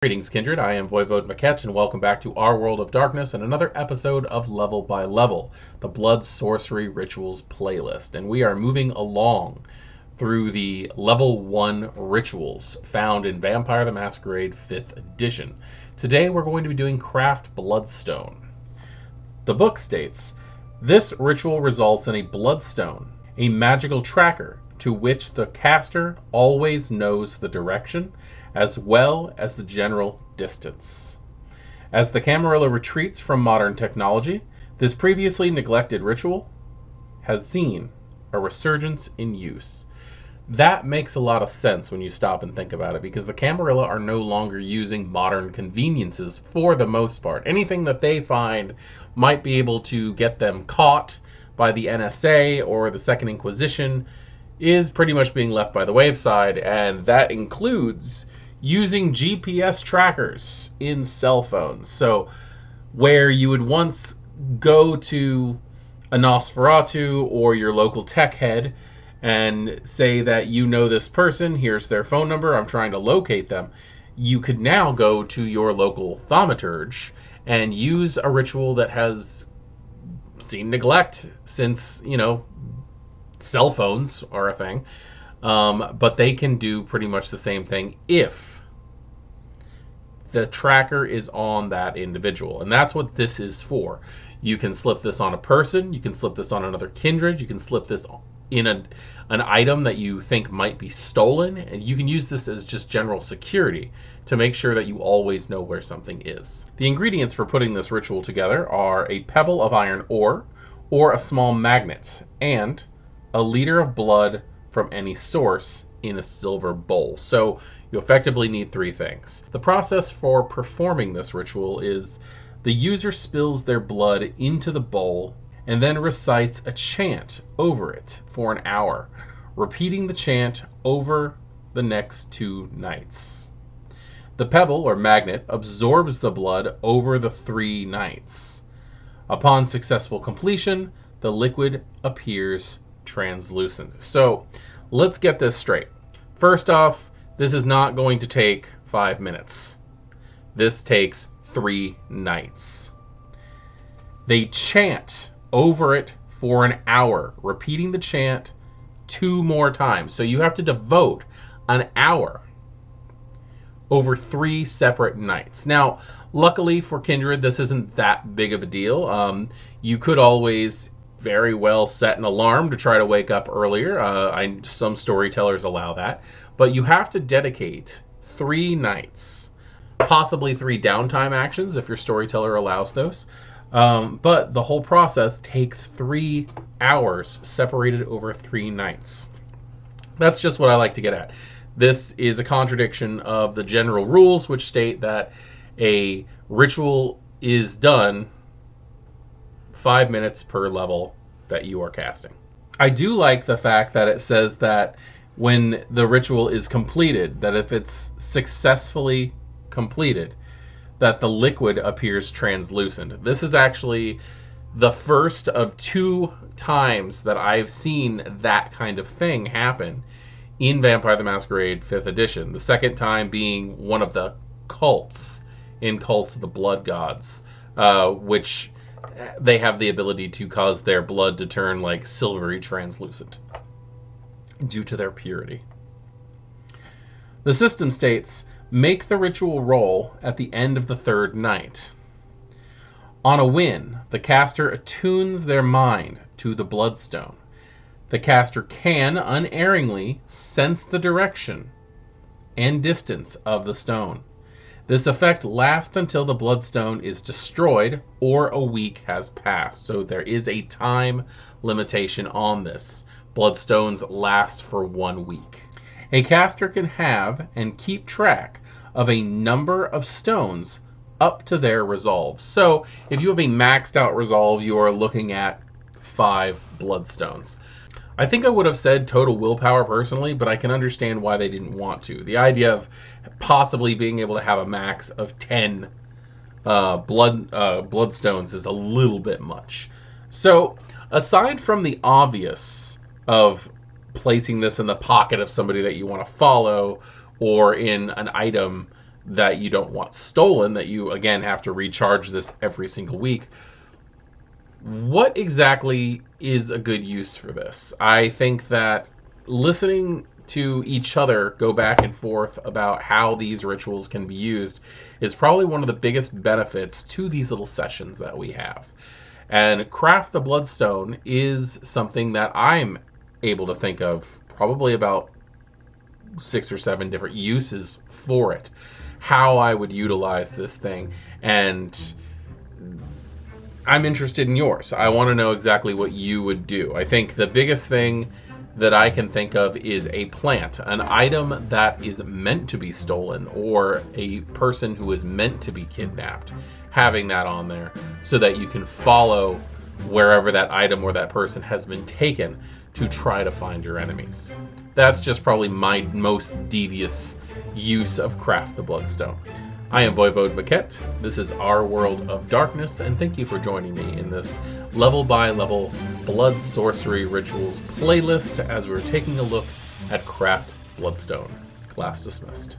Greetings, Kindred. I am Voivode Maquette, and welcome back to our World of Darkness and another episode of Level by Level, the Blood Sorcery Rituals playlist. And we are moving along through the Level 1 rituals found in Vampire the Masquerade 5th edition. Today we're going to be doing Craft Bloodstone. The book states, this ritual results in a Bloodstone, a magical tracker to which the caster always knows the direction, as well as the general distance. As the Camarilla retreats from modern technology, this previously neglected ritual has seen a resurgence in use. That makes a lot of sense when you stop and think about it, because the Camarilla are no longer using modern conveniences for the most part. Anything that they find might be able to get them caught by the NSA or the Second Inquisition is pretty much being left by the wayside, and that includes using GPS trackers in cell phones. So where you would once go to a Nosferatu or your local tech head and say that you know this person, here's their phone number, I'm trying to locate them, you could now go to your local thaumaturge and use a ritual that has seen neglect since, cell phones are a thing. But they can do pretty much the same thing if the tracker is on that individual. And that's what this is for. You can slip this on a person, you can slip this on another kindred, you can slip this in an item that you think might be stolen, and you can use this as just general security to make sure that you always know where something is. The ingredients for putting this ritual together are a pebble of iron ore, or a small magnet, and a liter of blood from any source in a silver bowl. So you effectively need three things. The process for performing this ritual is the user spills their blood into the bowl and then recites a chant over it for an hour, repeating the chant over the next 2 nights. The pebble or magnet absorbs the blood over the 3 nights. Upon successful completion, the liquid appears translucent. So let's get this straight. First off, this is not going to take 5 minutes. This takes 3 nights. They chant over it for an hour, repeating the chant 2 more times. So you have to devote an hour over 3 separate nights. Now, luckily for Kindred, this isn't that big of a deal. You could always very well set an alarm to try to wake up earlier. Some storytellers allow that. But you have to dedicate 3 nights, possibly 3 downtime actions if your storyteller allows those. But the whole process takes 3 hours separated over 3 nights. That's just what I like to get at. This is a contradiction of the general rules, which state that a ritual is done 5 minutes per level that you are casting. I do like the fact that it says that when the ritual is completed, that if it's successfully completed, that the liquid appears translucent. This is actually the first of 2 times that I've seen that kind of thing happen in Vampire the Masquerade 5th edition. The second time being one of the cults in Cults of the Blood Gods, which they have the ability to cause their blood to turn like silvery translucent due to their purity. The system states, make the ritual roll at the end of the 3rd night. On a win, the caster attunes their mind to the Bloodstone. The caster can unerringly sense the direction and distance of the stone. This effect lasts until the Bloodstone is destroyed or a week has passed. So there is a time limitation on this. Bloodstones last for 1 week. A caster can have and keep track of a number of stones up to their resolve. So if you have a maxed out resolve, you are looking at 5 Bloodstones. I think I would have said total willpower personally, but I can understand why they didn't want to. The idea of possibly being able to have a max of 10 bloodstones is a little bit much. So aside from the obvious of placing this in the pocket of somebody that you want to follow or in an item that you don't want stolen, that you again have to recharge this every single week. What exactly is a good use for this? I think that listening to each other go back and forth about how these rituals can be used is probably one of the biggest benefits to these little sessions that we have. And Craft the Bloodstone is something that I'm able to think of probably about 6 or 7 different uses for it. How I would utilize this thing. And I'm interested in yours. I want to know exactly what you would do. I think the biggest thing that I can think of is a plant, an item that is meant to be stolen, or a person who is meant to be kidnapped, having that on there so that you can follow wherever that item or that person has been taken to try to find your enemies. That's just probably my most devious use of Craft the Bloodstone. I am Voivode Maquette. This is Our World of Darkness, and thank you for joining me in this level-by-level Blood Sorcery Rituals playlist as we're taking a look at Craft Bloodstone. Class dismissed.